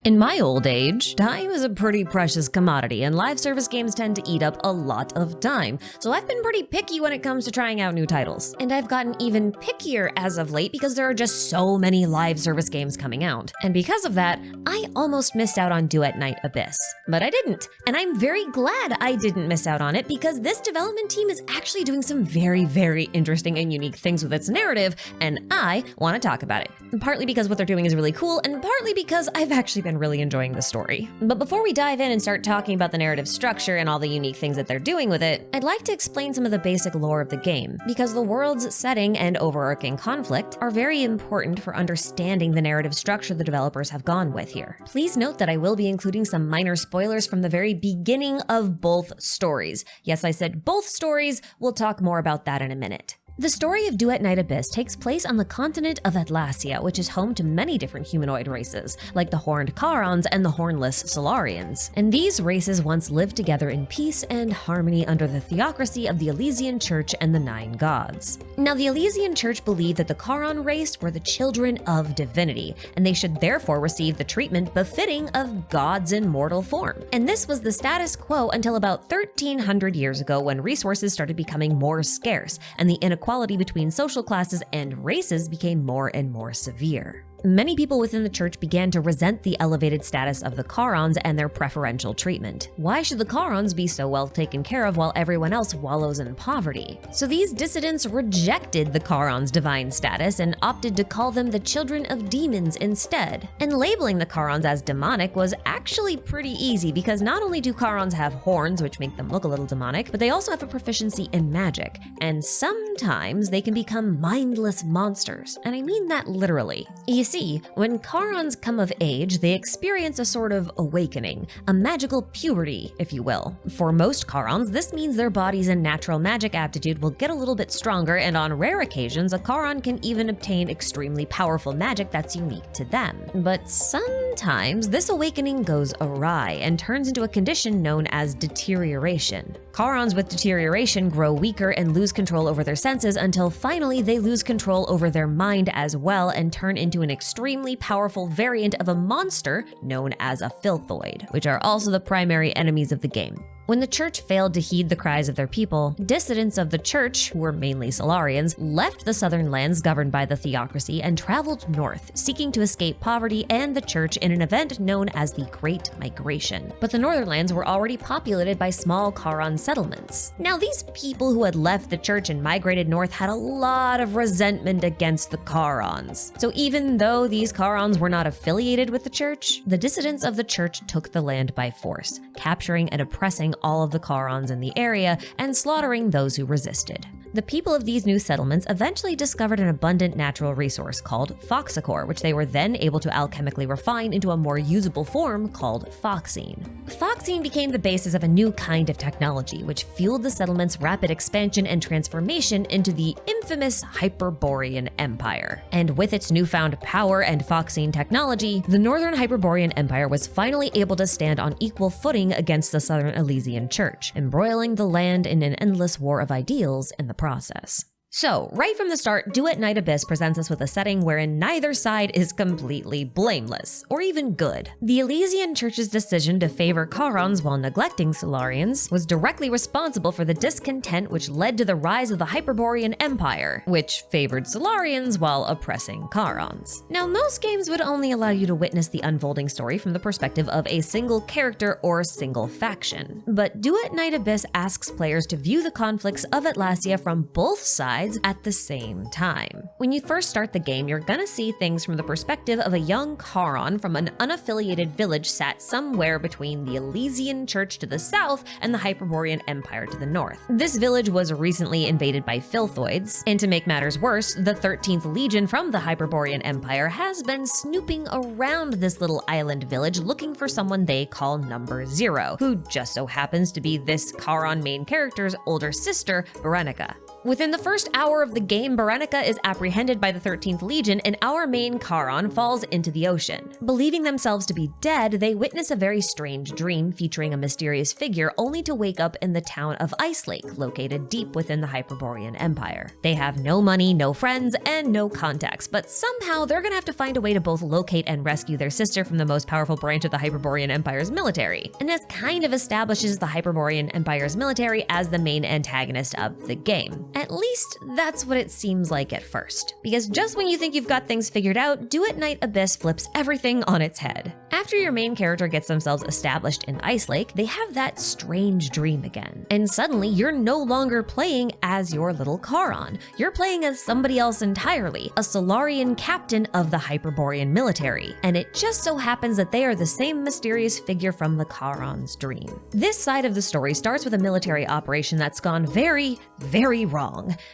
In my old age, time is a pretty precious commodity, and live service games tend to eat up a lot of time. So I've been pretty picky when it comes to trying out new titles. And I've gotten even pickier as of late because there are just so many live service games coming out. And because of that, I almost missed out on Duet Night Abyss. But I didn't. And I'm very glad I didn't miss out on it because this development team is actually doing some very interesting and unique things with its narrative, and I want to talk about it. Partly because what they're doing is really cool, and partly because I've actually been really enjoying the story. But before we dive in and start talking about the narrative structure and all the unique things that they're doing with it, I'd like to explain some of the basic lore of the game, because the world's setting and overarching conflict are very important for understanding the narrative structure the developers have gone with here. Please note that I will be including some minor spoilers from the very beginning of both stories. Yes, I said both stories. We'll talk more about that in a minute. The story of Duet Night Abyss takes place on the continent of Atlasia, which is home to many different humanoid races, like the horned Charons and the hornless Solarians. And these races once lived together in peace and harmony under the theocracy of the Elysian Church and the Nine Gods. Now, the Elysian Church believed that the Charon race were the children of divinity, and they should therefore receive the treatment befitting of gods in mortal form. And this was the status quo until about 1300 years ago, when resources started becoming more scarce, and the inequality between social classes and races became more and more severe. Many people within the church began to resent the elevated status of the Charons and their preferential treatment. Why should the Charons be so well taken care of while everyone else wallows in poverty? So these dissidents rejected the Charons' divine status and opted to call them the children of demons instead. And labeling the Charons as demonic was actually pretty easy, because not only do Charons have horns, which make them look a little demonic, but they also have a proficiency in magic. And sometimes they can become mindless monsters. And I mean that literally. You see, when Charons come of age, they experience a sort of awakening, a magical puberty, if you will. For most Charons, this means their bodies and natural magic aptitude will get a little bit stronger, and on rare occasions, a Charon can even obtain extremely powerful magic that's unique to them. But sometimes, this awakening goes awry and turns into a condition known as deterioration. Charons with deterioration grow weaker and lose control over their senses until finally they lose control over their mind as well and turn into an extremely powerful variant of a monster known as a Filthoid, which are also the primary enemies of the game. When the church failed to heed the cries of their people, dissidents of the church, who were mainly Solarians, left the southern lands governed by the theocracy and traveled north, seeking to escape poverty and the church in an event known as the Great Migration. But the northern lands were already populated by small Charon settlements. Now, these people who had left the church and migrated north had a lot of resentment against the Charons. So even though these Charons were not affiliated with the church, the dissidents of the church took the land by force, capturing and oppressing all of the Charons in the area and slaughtering those who resisted. The people of these new settlements eventually discovered an abundant natural resource called foxicor, which they were then able to alchemically refine into a more usable form called foxine. Foxine became the basis of a new kind of technology, which fueled the settlement's rapid expansion and transformation into the infamous Hyperborean Empire. And with its newfound power and foxine technology, the Northern Hyperborean Empire was finally able to stand on equal footing against the Southern Elysian Church, embroiling the land in an endless war of ideals in the process. So, right from the start, Duet Night Abyss presents us with a setting wherein neither side is completely blameless, or even good. The Elysian Church's decision to favor Charons while neglecting Solarians was directly responsible for the discontent which led to the rise of the Hyperborean Empire, which favored Solarians while oppressing Charons. Now, most games would only allow you to witness the unfolding story from the perspective of a single character or single faction. But Duet Night Abyss asks players to view the conflicts of Atlasia from both sides at the same time. When you first start the game, you're gonna see things from the perspective of a young Charon from an unaffiliated village sat somewhere between the Elysian Church to the south and the Hyperborean Empire to the north. This village was recently invaded by Filthoids, and to make matters worse, the 13th Legion from the Hyperborean Empire has been snooping around this little island village looking for someone they call Number Zero, who just so happens to be this Charon main character's older sister, Berenica. Within the first hour of the game, Berenica is apprehended by the 13th Legion and our main Charon falls into the ocean. Believing themselves to be dead, they witness a very strange dream featuring a mysterious figure only to wake up in the town of Ice Lake, located deep within the Hyperborean Empire. They have no money, no friends, and no contacts, but somehow they're gonna have to find a way to both locate and rescue their sister from the most powerful branch of the Hyperborean Empire's military. And this kind of establishes the Hyperborean Empire's military as the main antagonist of the game. At least that's what it seems like at first. Because just when you think you've got things figured out, Duet Night Abyss flips everything on its head. After your main character gets themselves established in Ice Lake, they have that strange dream again. And suddenly, you're no longer playing as your little Charon. You're playing as somebody else entirely, a Solarian captain of the Hyperborean military. And it just so happens that they are the same mysterious figure from the Charon's dream. This side of the story starts with a military operation that's gone very, very wrong.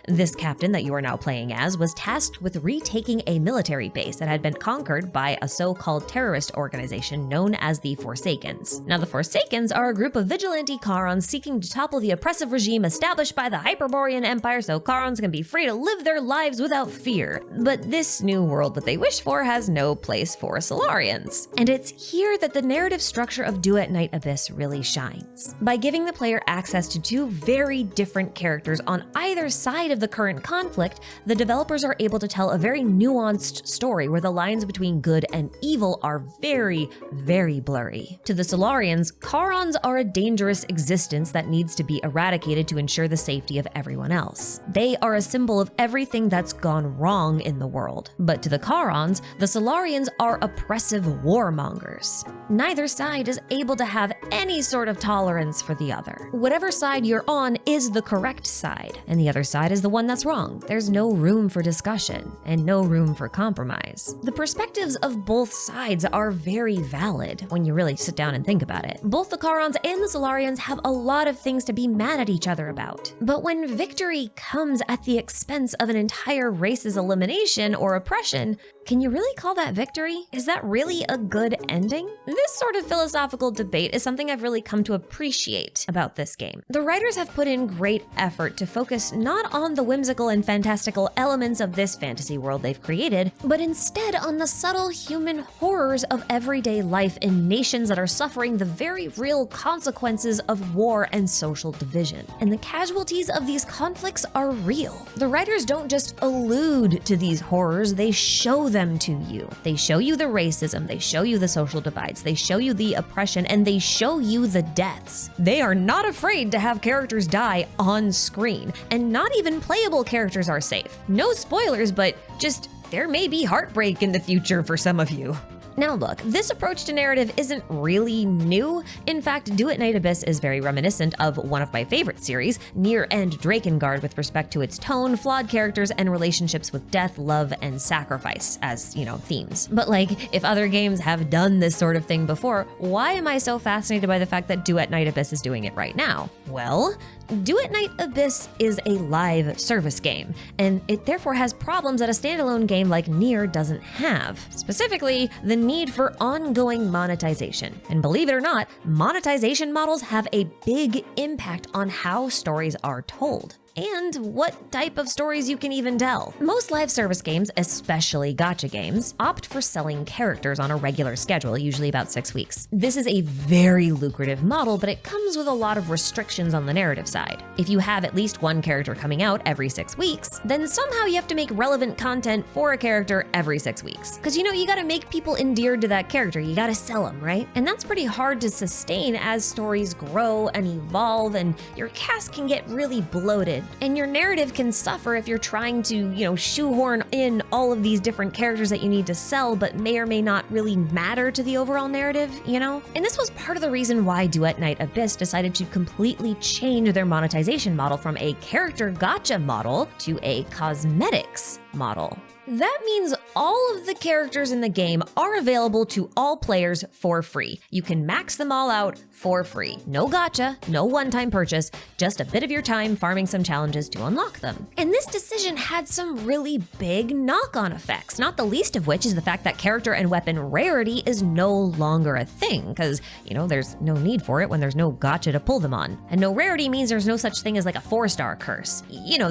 This captain that you are now playing as was tasked with retaking a military base that had been conquered by a so-called terrorist organization known as the Forsakens. Now, the Forsakens are a group of vigilante Charons seeking to topple the oppressive regime established by the Hyperborean Empire so Charons can be free to live their lives without fear. But this new world that they wish for has no place for Solarians. And it's here that the narrative structure of Duet Night Abyss really shines. By giving the player access to two very different characters on either side of the current conflict, the developers are able to tell a very nuanced story where the lines between good and evil are very, very blurry. To the Solarians, Charons are a dangerous existence that needs to be eradicated to ensure the safety of everyone else. They are a symbol of everything that's gone wrong in the world. But to the Charons, the Solarians are oppressive warmongers. Neither side is able to have any sort of tolerance for the other. Whatever side you're on is the correct side, and the other side is the one that's wrong. There's no room for discussion and no room for compromise. The perspectives of both sides are very valid when you really sit down and think about it. Both the Charons and the Solarians have a lot of things to be mad at each other about. But when victory comes at the expense of an entire race's elimination or oppression, can you really call that victory? Is that really a good ending? This sort of philosophical debate is something I've really come to appreciate about this game. The writers have put in great effort to focus not on the whimsical and fantastical elements of this fantasy world they've created, but instead on the subtle human horrors of everyday life in nations that are suffering the very real consequences of war and social division. And the casualties of these conflicts are real. The writers don't just allude to these horrors, they show them to you. They show you the racism, they show you the social divides, they show you the oppression, and they show you the deaths. They are not afraid to have characters die on screen, and not even playable characters are safe. No spoilers, but just there may be heartbreak in the future for some of you. Now look, this approach to narrative isn't really new. In fact, Duet Night Abyss is very reminiscent of one of my favorite series, Nier and Drakengard, with respect to its tone, flawed characters, and relationships with death, love, and sacrifice as, themes. But if other games have done this sort of thing before, why am I so fascinated by the fact that Duet Night Abyss is doing it right now? Well, Duet Night Abyss is a live service game, and it therefore has problems that a standalone game like Nier doesn't have. Specifically, the need for ongoing monetization. And believe it or not, monetization models have a big impact on how stories are told. And what type of stories you can even tell. Most live service games, especially gacha games, opt for selling characters on a regular schedule, usually about 6 weeks. This is a very lucrative model, but it comes with a lot of restrictions on the narrative side. If you have at least one character coming out every 6 weeks, then somehow you have to make relevant content for a character every 6 weeks. Because you gotta make people endeared to that character, you gotta sell them, right? And that's pretty hard to sustain as stories grow and evolve, and your cast can get really bloated. And your narrative can suffer if you're trying to, shoehorn in all of these different characters that you need to sell, but may or may not really matter to the overall narrative, And this was part of the reason why Duet Night Abyss decided to completely change their monetization model from a character gacha model to a cosmetics model. That means all of the characters in the game are available to all players for free. You can max them all out for free. No gacha, no one-time purchase, just a bit of your time farming some challenges to unlock them. And this decision had some really big knock-on effects, not the least of which is the fact that character and weapon rarity is no longer a thing, because, there's no need for it when there's no gacha to pull them on. And no rarity means there's no such thing as like a 4-star curse.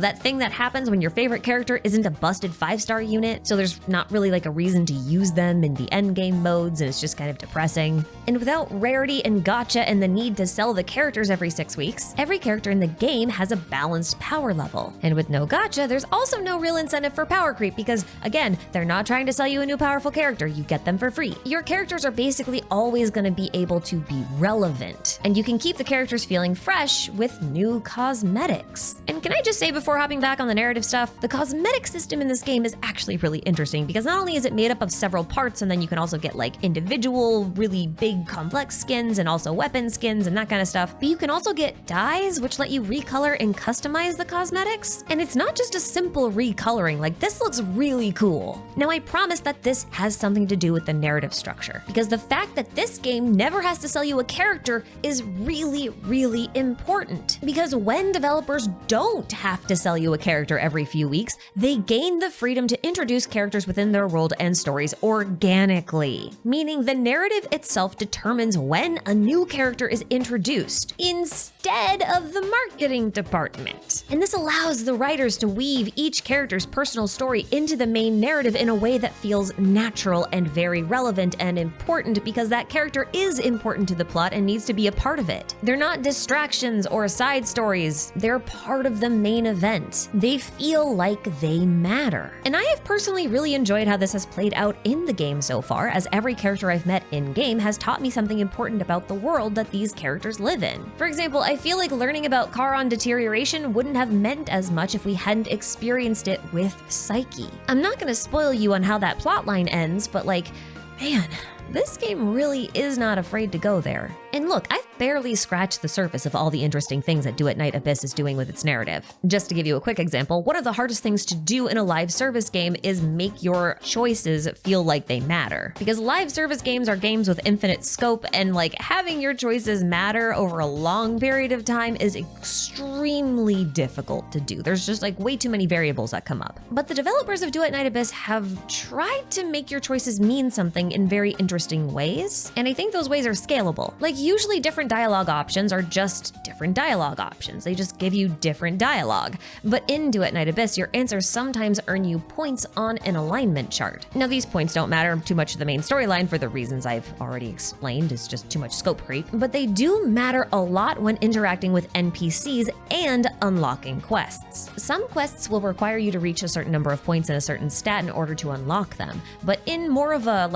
That thing that happens when your favorite character isn't a busted 5-star unit, so there's not really like a reason to use them in the endgame modes, and it's just kind of depressing. And without rarity and gacha and the need to sell the characters every 6 weeks, every character in the game has a balanced power level. And with no gacha, there's also no real incentive for power creep because, again, they're not trying to sell you a new powerful character, you get them for free. Your characters are basically always going to be able to be relevant, and you can keep the characters feeling fresh with new cosmetics. And can I just say before hopping back on the narrative stuff, the cosmetic system in this game is actually really interesting because not only is it made up of several parts, and then you can also get like individual, really big, complex skins and also weapon skins and that kind of stuff, but you can also get dyes which let you recolor and customize the cosmetics. And it's not just a simple recoloring, like this looks really cool. Now I promise that this has something to do with the narrative structure, because the fact that this game never has to sell you a character is really, really important. Because when developers don't have to sell you a character every few weeks, they gain the freedom to introduce characters within their world and stories organically, meaning the narrative itself determines when a new character is introduced instead of the marketing department. And this allows the writers to weave each character's personal story into the main narrative in a way that feels natural and very relevant and important, because that character is important to the plot and needs to be a part of it. They're not distractions or side stories, they're part of the main event. They feel like they matter. And I have personally really enjoyed how this has played out in the game so far, as every character I've met in-game has taught me something important about the world that these characters live in. For example, I feel like learning about Charon deterioration wouldn't have meant as much if we hadn't experienced it with Psyche. I'm not gonna spoil you on how that plotline ends, but man, this game really is not afraid to go there. And look, I've barely scratched the surface of all the interesting things that Duet Night Abyss is doing with its narrative. Just to give you a quick example, one of the hardest things to do in a live service game is make your choices feel like they matter. Because live service games are games with infinite scope, and having your choices matter over a long period of time is extremely difficult to do. There's just way too many variables that come up. But the developers of Duet Night Abyss have tried to make your choices mean something in very interesting ways, and I think those ways are scalable. Usually different dialogue options are just different dialogue options. They just give you different dialogue. But in Duet Night Abyss, your answers sometimes earn you points on an alignment chart. Now, these points don't matter too much to the main storyline for the reasons I've already explained. It's just too much scope creep. But they do matter a lot when interacting with NPCs and unlocking quests. Some quests will require you to reach a certain number of points in a certain stat in order to unlock them. But in more of a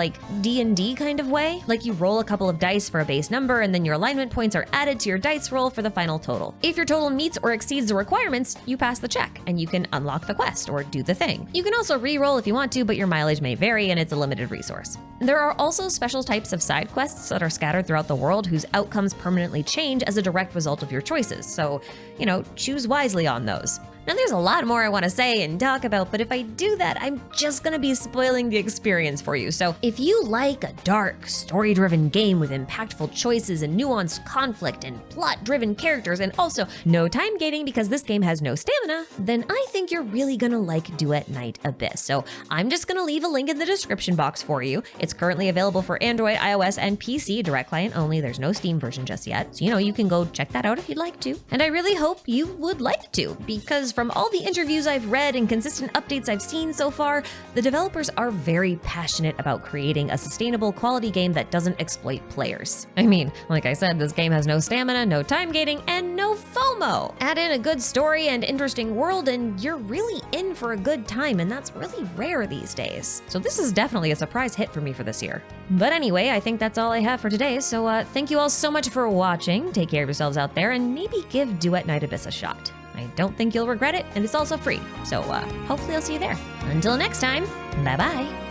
D&D kind of way, you roll a couple of dice for a base number, and then your alignment points are added to your dice roll for the final total. If your total meets or exceeds the requirements, you pass the check, and you can unlock the quest or do the thing. You can also re-roll if you want to, but your mileage may vary and it's a limited resource. There are also special types of side quests that are scattered throughout the world whose outcomes permanently change as a direct result of your choices, so, choose wisely on those. Now, there's a lot more I want to say and talk about, but if I do that, I'm just gonna be spoiling the experience for you. So if you like a dark, story-driven game with impactful choices and nuanced conflict and plot-driven characters, and also no time gating because this game has no stamina, then I think you're really gonna like Duet Night Abyss. So I'm just gonna leave a link in the description box for you. It's currently available for Android, iOS, and PC, direct client only. There's no Steam version just yet. So, you can go check that out if you'd like to. And I really hope you would like to, because from all the interviews I've read and consistent updates I've seen so far, the developers are very passionate about creating a sustainable quality game that doesn't exploit players. I mean, like I said, this game has no stamina, no time gating, and no FOMO. Add in a good story and interesting world and you're really in for a good time, and that's really rare these days. So this is definitely a surprise hit for me for this year. But anyway, I think that's all I have for today, so thank you all so much for watching. Take care of yourselves out there, and maybe give Duet Night Abyss a shot. I don't think you'll regret it, and it's also free. So hopefully I'll see you there. Until next time, bye-bye.